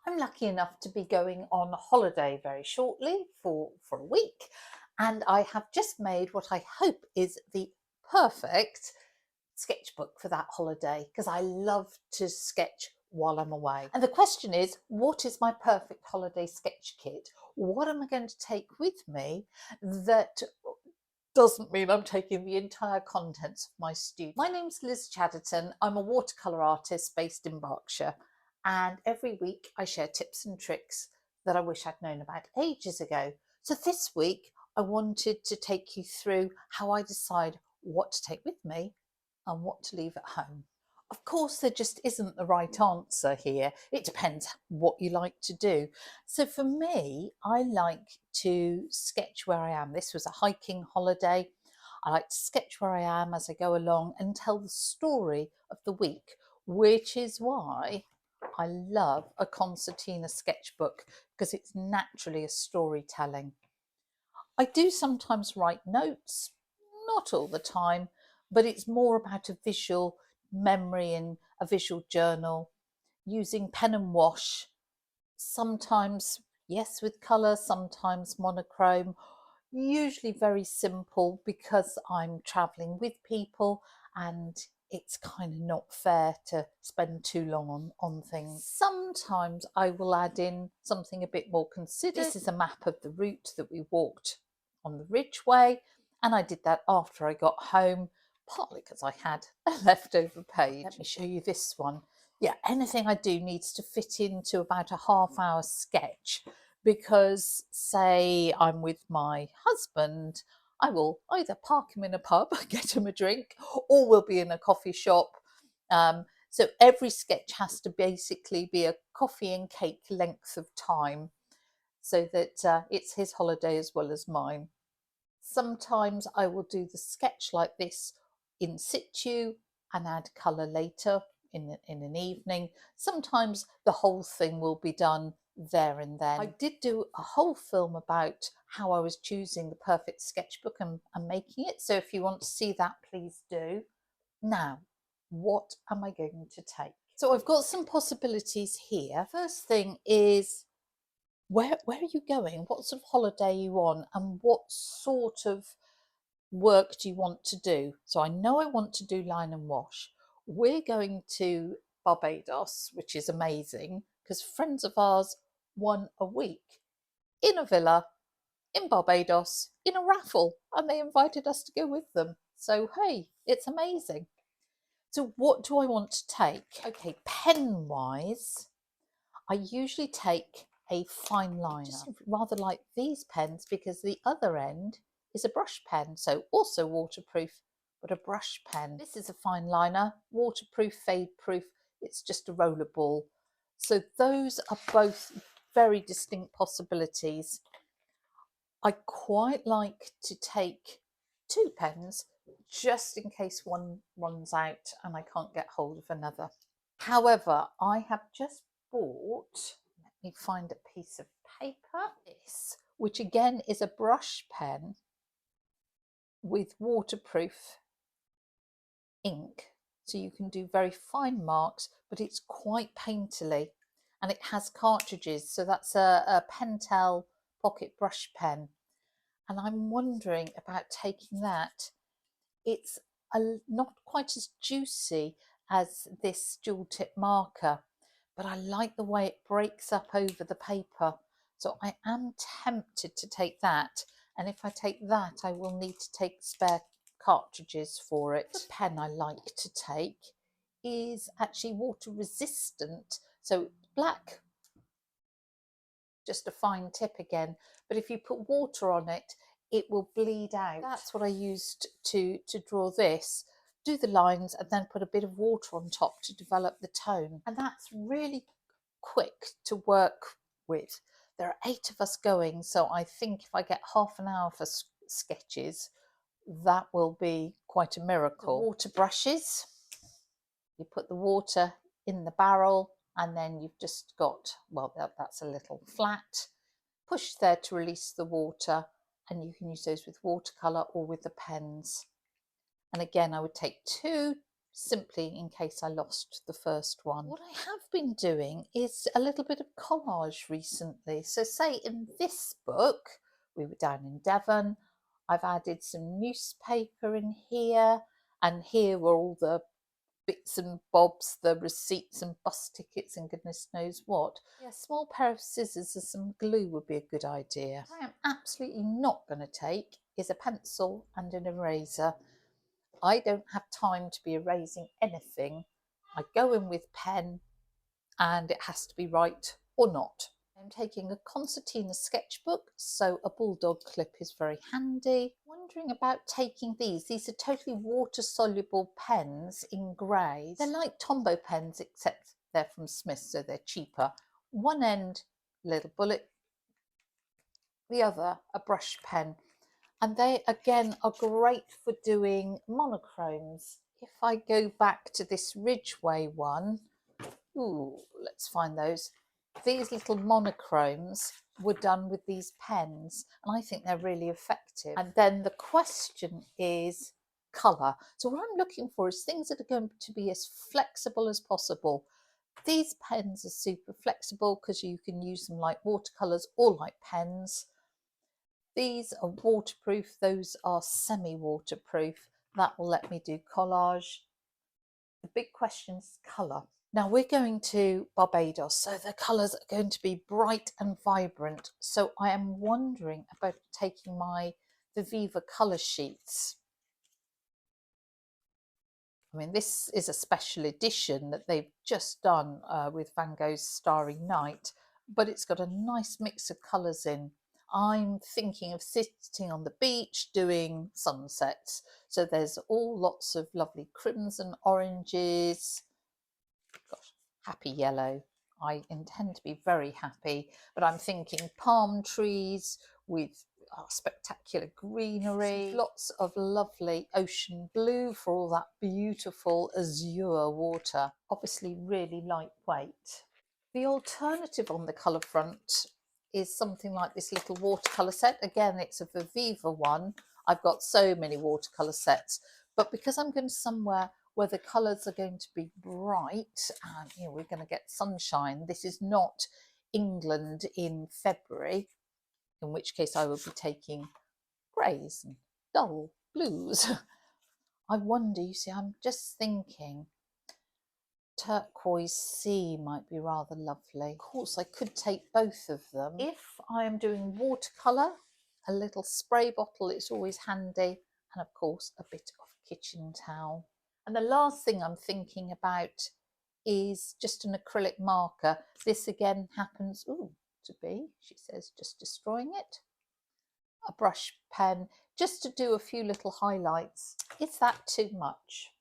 I'm lucky enough to be going on holiday very shortly for a week, and I have just made what I hope is the perfect sketchbook for that holiday, because I love to sketch while I'm away. And the question is, what is my perfect holiday sketch kit? What am I going to take with me that doesn't mean I'm taking the entire contents of my studio? My name's Liz Chaderton. I'm a watercolour artist based in Berkshire, and every week I share tips and tricks that I wish I'd known about ages ago. So this week I wanted to take you through how I decide what to take with me and what to leave at home. Of course, there just isn't the right answer here. It depends what you like to do. So for me, I like to sketch where I am. This was a hiking holiday. I like to sketch where I am as I go along and tell the story of the week, which is why I love a concertina sketchbook, because it's naturally a storytelling. I do sometimes write notes, not all the time, but it's more about a visual memory and a visual journal, using pen and wash, sometimes, yes, with colour, sometimes monochrome, usually very simple because I'm travelling with people and it's kind of not fair to spend too long on things. Sometimes I will add in something a bit more considered. This is a map of the route that we walked on the Ridgeway, and I did that after I got home, partly because I had a leftover page. Let me show you this one. Yeah, anything I do needs to fit into about a half-hour sketch, because say I'm with my husband, I will either park him in a pub, get him a drink, or we'll be in a coffee shop. So every sketch has to basically be a coffee and cake length of time, so that it's his holiday as well as mine. Sometimes I will do the sketch like this in situ and add colour later in an evening. Sometimes the whole thing will be done there and then. I did do a whole film about how I was choosing the perfect sketchbook and making it. So if you want to see that, please do. Now, what am I going to take? So I've got some possibilities here. First thing is, where are you going? What sort of holiday are you on? And what sort of work do you want to do? So I know I want to do line and wash. We're going to Barbados, which is amazing because friends of ours won a week in a villa in Barbados in a raffle, and they invited us to go with them. So hey, it's amazing. So what do I want to take? Okay, pen wise, I usually take a fine liner. Just rather like these pens because the other end is a brush pen, so also waterproof, but a brush pen. This is a fine liner, waterproof, fade proof. It's just a roller ball. So those are both very distinct possibilities. I quite like to take two pens just in case one runs out and I can't get hold of another. However, I have just bought, let me find a piece of paper, this, which again is a brush pen with waterproof ink. So you can do very fine marks, but it's quite painterly, and it has cartridges. So that's a Pentel pocket brush pen. And I'm wondering about taking that. It's not quite as juicy as this dual tip marker, but I like the way it breaks up over the paper. So I am tempted to take that. And if I take that, I will need to take spare cartridges for it. The pen I like to take is actually water resistant. So black, just a fine tip again. But if you put water on it, it will bleed out. That's what I used to draw this. Do the lines and then put a bit of water on top to develop the tone. And that's really quick to work with. There are 8 of us going, so I think if I get half an hour for sketches, that will be quite a miracle. The water brushes, you put the water in the barrel and then you've just got, well, that's a little flat. Push there to release the water, and you can use those with watercolour or with the pens. And again, I would take 2 simply in case I lost the first one. What I have been doing is a little bit of collage recently. So say in this book, we were down in Devon, I've added some newspaper in here, and here were all the bits and bobs, the receipts and bus tickets and goodness knows what. Yeah, a small pair of scissors and some glue would be a good idea. What I am absolutely not going to take is a pencil and an eraser. I don't have time to be erasing anything. I go in with pen and it has to be right or not. I'm taking a concertina sketchbook, so a bulldog clip is very handy. Wondering about taking these. These are totally water-soluble pens in grey. They're like Tombow pens, except they're from Smith's, so they're cheaper. One end, little bullet, the other, a brush pen. And they, again, are great for doing monochromes. If I go back to this Ridgeway one, ooh, let's find those. These little monochromes were done with these pens, and I think they're really effective. And then the question is colour. So what I'm looking for is things that are going to be as flexible as possible. These pens are super flexible because you can use them like watercolours or like pens. These are waterproof, those are semi-waterproof. That will let me do collage. The big question is colour. Now we're going to Barbados, so the colours are going to be bright and vibrant. So I am wondering about taking my Viviva colour sheets. I mean, this is a special edition that they've just done with Van Gogh's Starry Night, but it's got a nice mix of colours in. I'm thinking of sitting on the beach doing sunsets. So there's all lots of lovely crimson oranges. Gosh, happy yellow. I intend to be very happy, but I'm thinking palm trees with spectacular greenery, lots of lovely ocean blue for all that beautiful azure water. Obviously really lightweight. The alternative on the colour front is something like this little watercolour set. Again, it's a Viviva one. I've got so many watercolour sets, but because I'm going somewhere where the colours are going to be bright and we're going to get sunshine, this is not England in February, in which case I will be taking greys and dull blues. I wonder, you see, I'm just thinking turquoise sea might be rather lovely. Of course, I could take both of them. If I am doing watercolour, a little spray bottle is always handy, and of course a bit of kitchen towel. And the last thing I'm thinking about is just an acrylic marker. This again happens to be, she says, just destroying it. A brush pen, just to do a few little highlights. Is that too much?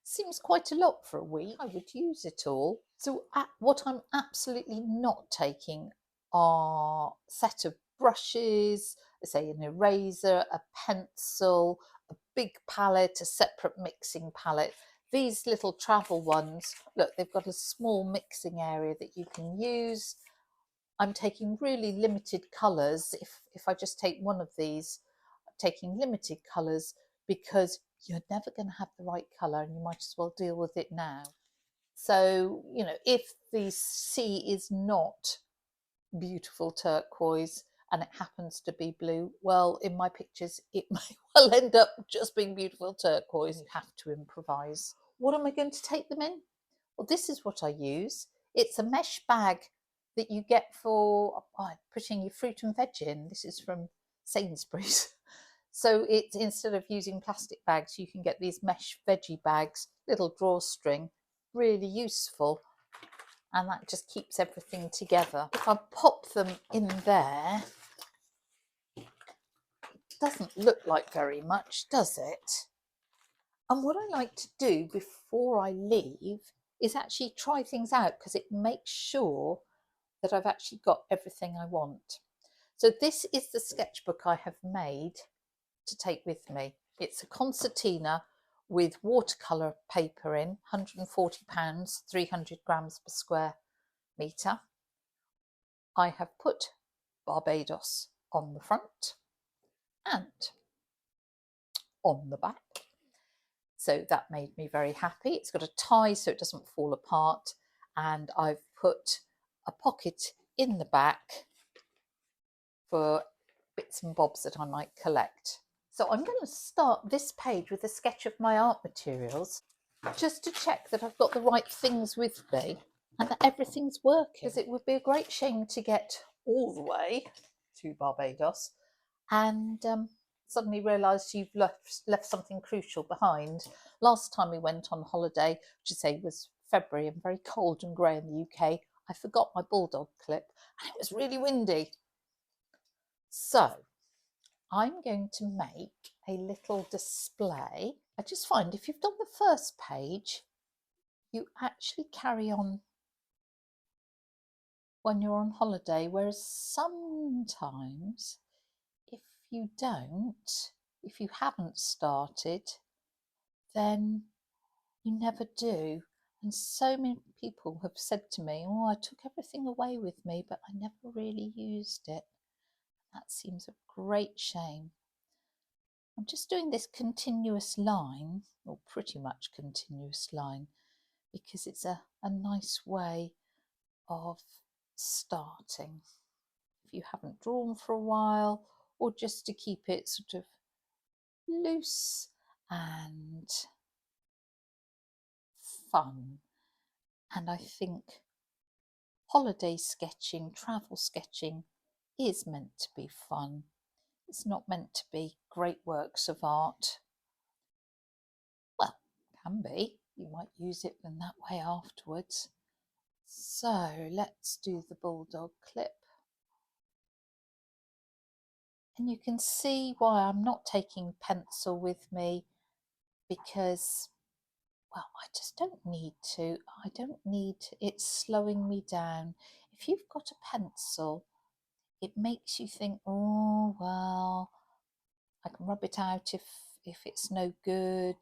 Seems quite a lot for a week. I would use it all. So what I'm absolutely not taking are a set of brushes, say an eraser, a pencil, a big palette, a separate mixing palette. These little travel ones, look, they've got a small mixing area that you can use. I'm taking really limited colours. If I just take one of these, I'm taking limited colours because you're never going to have the right colour and you might as well deal with it now. So, if the sea is not beautiful turquoise and it happens to be blue, well, in my pictures, it may well end up just being beautiful turquoise. You have to improvise. What am I going to take them in? Well, this is what I use. It's a mesh bag that you get for putting your fruit and veg in. This is from Sainsbury's. So it's, instead of using plastic bags, you can get these mesh veggie bags, little drawstring, really useful. And that just keeps everything together. If I pop them in there, it doesn't look like very much, does it? And what I like to do before I leave is actually try things out, because it makes sure that I've actually got everything I want. So this is the sketchbook I have made to take with me. It's a concertina with watercolour paper in, £140, 300 grams per square metre. I have put Barbados on the front and on the back. So that made me very happy. It's got a tie so it doesn't fall apart, and I've put a pocket in the back for bits and bobs that I might collect. So I'm going to start this page with a sketch of my art materials, just to check that I've got the right things with me and that everything's working. Because it would be a great shame to get all the way to Barbados and suddenly realise you've left something crucial behind. Last time we went on holiday, which I say was February and very cold and grey in the UK, I forgot my bulldog clip and it was really windy. So I'm going to make a little display. I just find if you've done the first page, you actually carry on when you're on holiday, whereas sometimes if you don't, if you haven't started, then you never do. And so many people have said to me, oh, I took everything away with me, but I never really used it. That seems a great shame. I'm just doing this continuous line, or pretty much continuous line, because it's a nice way of starting. If you haven't drawn for a while, or just to keep it sort of loose and fun. And I think holiday sketching, travel sketching is meant to be fun. It's not meant to be great works of art. Well, can be. You might use it in that way afterwards. So let's do the bulldog clip. And you can see why I'm not taking pencil with me, because, well, I just don't need to. I don't need, it's slowing me down. If you've got a pencil, it makes you think, oh, well, I can rub it out if it's no good.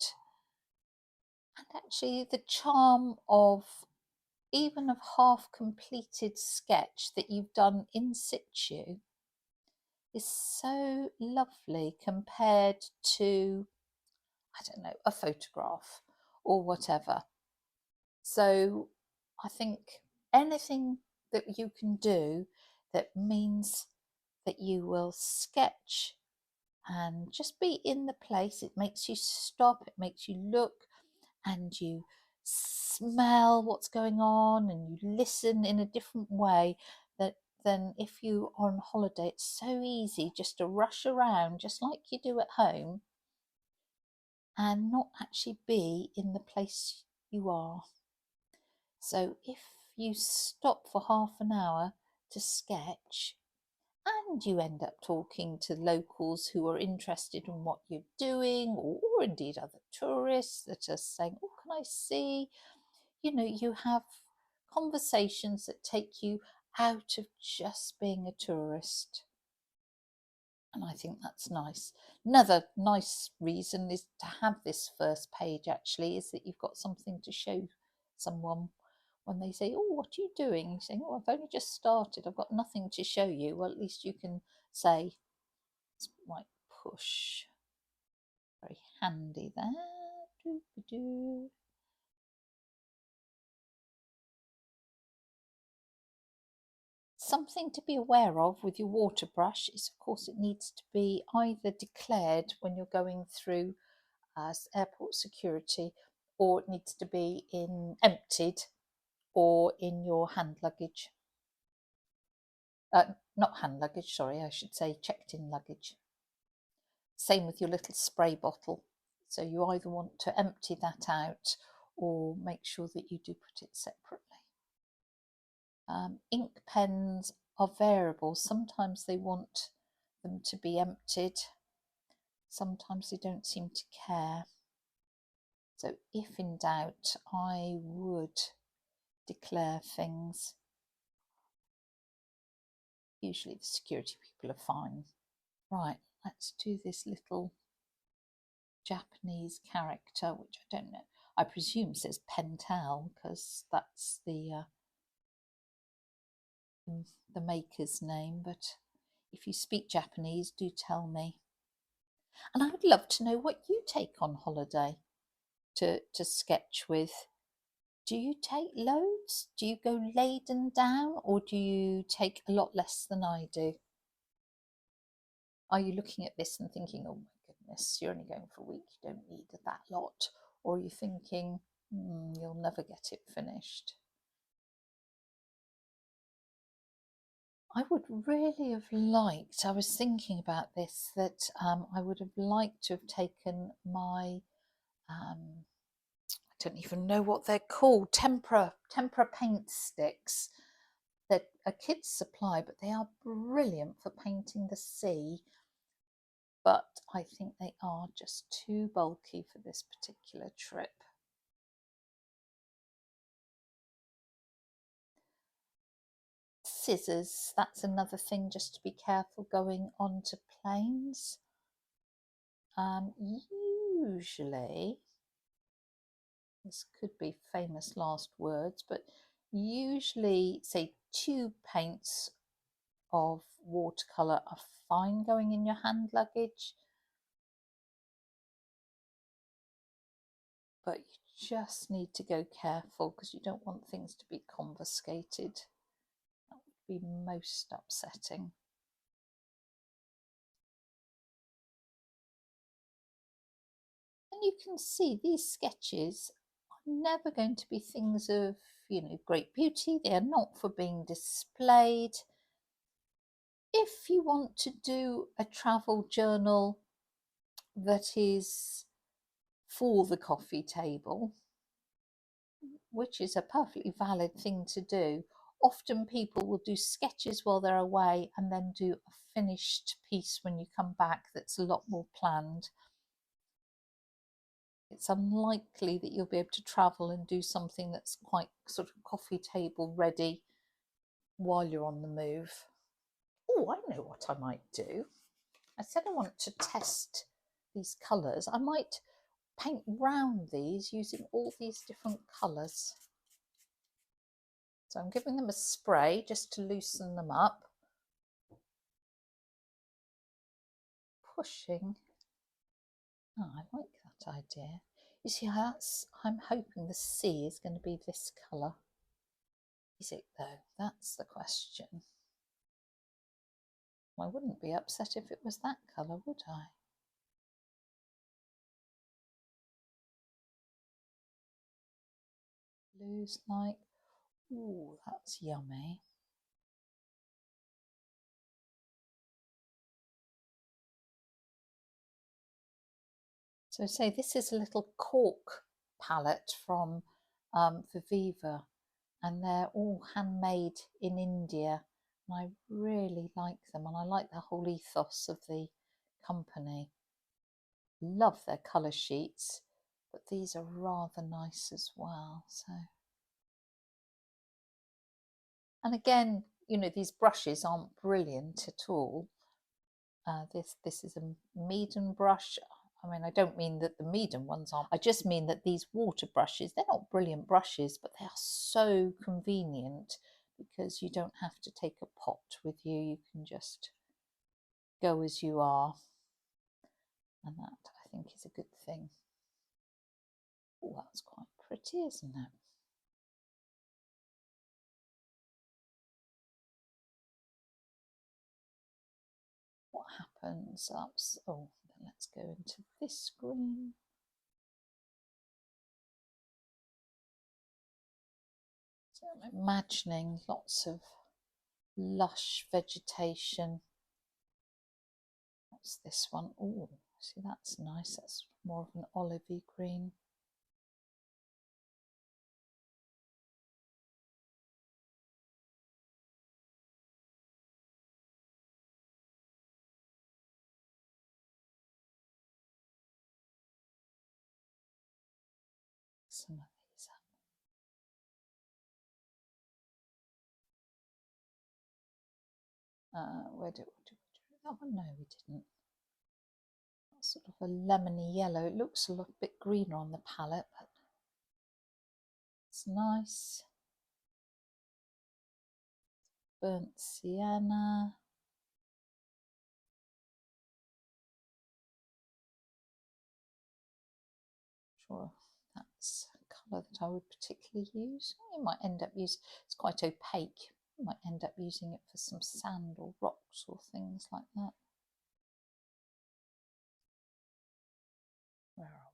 And actually the charm of even a half completed sketch that you've done in situ is so lovely compared to, I don't know, a photograph or whatever. So I think anything that you can do that means that you will sketch and just be in the place, it makes you stop, it makes you look, and you smell what's going on and you listen in a different way than if you're on holiday. It's so easy just to rush around just like you do at home and not actually be in the place you are. So if you stop for half an hour to sketch and you end up talking to locals who are interested in what you're doing, or indeed other tourists that are saying, oh, can I see? You know, you have conversations that take you out of just being a tourist. And I think that's nice. Another nice reason is to have this first page actually is that you've got something to show someone when they say, oh, what are you doing? You say, oh, I've only just started. I've got nothing to show you. Well, at least you can say, it's right push. Very handy there. Doo-ba-doo. Something to be aware of with your water brush is, of course, it needs to be either declared when you're going through airport security, or it needs to be emptied or in your hand luggage. Not hand luggage, sorry, I should say checked in luggage. Same with your little spray bottle. So you either want to empty that out or make sure that you do put it separately. Ink pens are variable. Sometimes they want them to be emptied. Sometimes they don't seem to care. So if in doubt, I would declare things. Usually the security people are fine. Right, let's do this little Japanese character, which I don't know. I presume says Pentel because that's the maker's name, but if you speak Japanese, do tell me. And I would love to know what you take on holiday. to sketch with. Do you take loads? Do you go laden down, or do you take a lot less than I do? Are you looking at this and thinking, oh my goodness, you're only going for a week, you don't need that lot? Or are you thinking, you'll never get it finished? I would really have liked, I was thinking about this, that I would have liked to have taken my, I don't even know what they're called, tempera paint sticks. They're a kid's supply, but they are brilliant for painting the sea. But I think they are just too bulky for this particular trip. Scissors, that's another thing just to be careful going onto planes. Usually, this could be famous last words, but usually, say, tube paints of watercolour are fine going in your hand luggage, but you just need to go careful because you don't want things to be confiscated. That would be most upsetting. And you can see these sketches are never going to be things of, great beauty. They are not for being displayed. If you want to do a travel journal that is for the coffee table, which is a perfectly valid thing to do, often people will do sketches while they're away and then do a finished piece when you come back that's a lot more planned. It's unlikely that you'll be able to travel and do something that's quite sort of coffee table ready while you're on the move. Oh, I know what I might do. I said I want to test these colours. I might paint round these using all these different colours. So I'm giving them a spray just to loosen them up. Pushing. Oh, I like that idea. You see, I'm hoping the sea is going to be this colour. Is it though? That's the question. I wouldn't be upset if it was that colour, would I? Blues like, ooh, that's yummy. So say this is a little cork palette from Viviva, and they're all handmade in India. And I really like them, and I like the whole ethos of the company. Love their colour sheets, but these are rather nice as well. So, and again, these brushes aren't brilliant at all. This is a Meaden brush. I mean, I don't mean that the Meaden ones aren't. I just mean that these water brushes, they're not brilliant brushes, but they are so convenient because you don't have to take a pot with you. You can just go as you are. And that, I think, is a good thing. Oh, that's quite pretty, isn't it? What happens up? Oh, let's go into this screen. So I'm imagining lots of lush vegetation. What's this one? Oh, see, that's nice. That's more of an olivey green. Some of these up. Where did we do that one? No, we didn't. That's sort of a lemony yellow. It looks a little bit greener on the palette, but it's nice. Burnt sienna. Sure, colour that I would particularly use. You might end up using, it's quite opaque, you might end up using it for some sand or rocks or things like that. Where are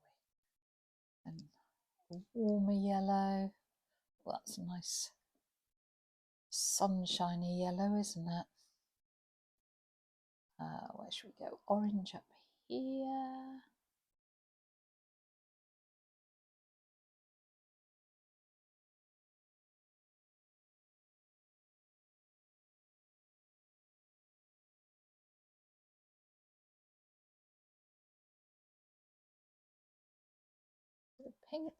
we? And a warmer yellow. Well, that's a nice sunshiny yellow, isn't it? Where should we go? Orange up here. The pink.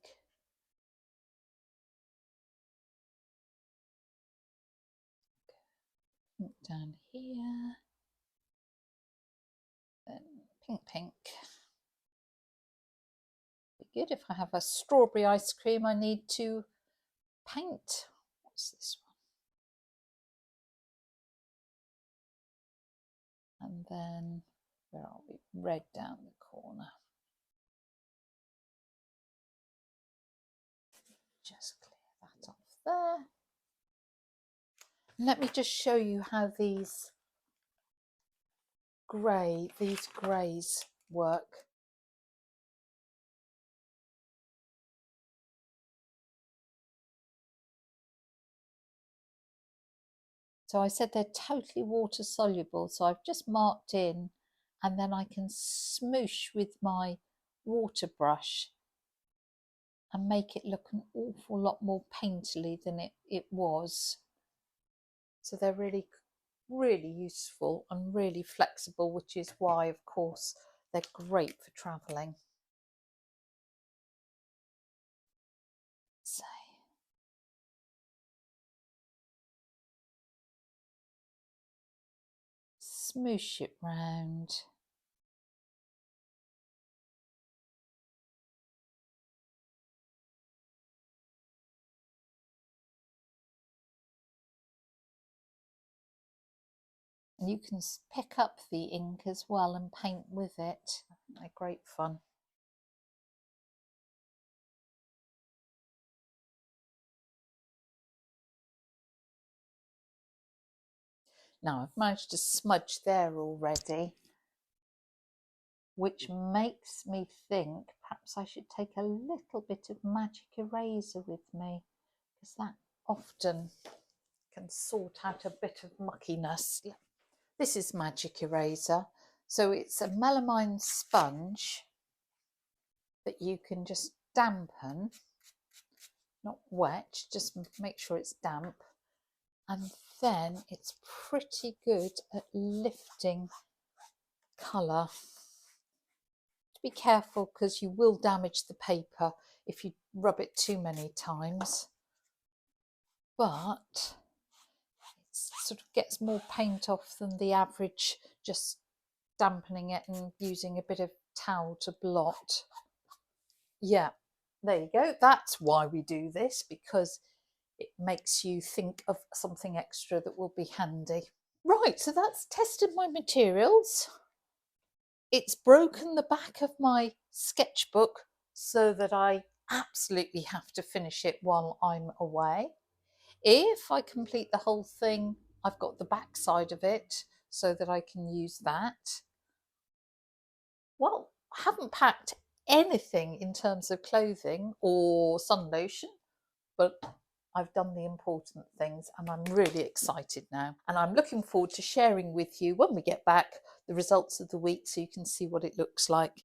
Pink down here. Then pink, pink. Be good if I have a strawberry ice cream. I need to paint. What's this one? And then where are we? Red down the corner. Just clear that off there. Let me just show you how these greys work. So I said they're totally water soluble, so I've just marked in, and then I can smoosh with my water brush and make it look an awful lot more painterly than it was. So they're really, really useful and really flexible, which is why, of course, they're great for travelling. So smoosh it round. And you can pick up the ink as well and paint with it. They're great fun. Now I've managed to smudge there already, which makes me think perhaps I should take a little bit of magic eraser with me, because that often can sort out a bit of muckiness. This is magic eraser, so it's a melamine sponge that you can just dampen, not wet, just make sure it's damp, and then it's pretty good at lifting colour. Be careful because you will damage the paper if you rub it too many times, but it sort of gets more paint off than the average just dampening it and using a bit of towel to blot. Yeah, there you go. That's why we do this, because it makes you think of something extra that will be handy. Right, so that's tested my materials. It's broken the back of my sketchbook so that I absolutely have to finish it while I'm away. If I complete the whole thing, I've got the back side of it so that I can use that. Well, I haven't packed anything in terms of clothing or sun lotion, but I've done the important things and I'm really excited now. And I'm looking forward to sharing with you when we get back the results of the week so you can see what it looks like.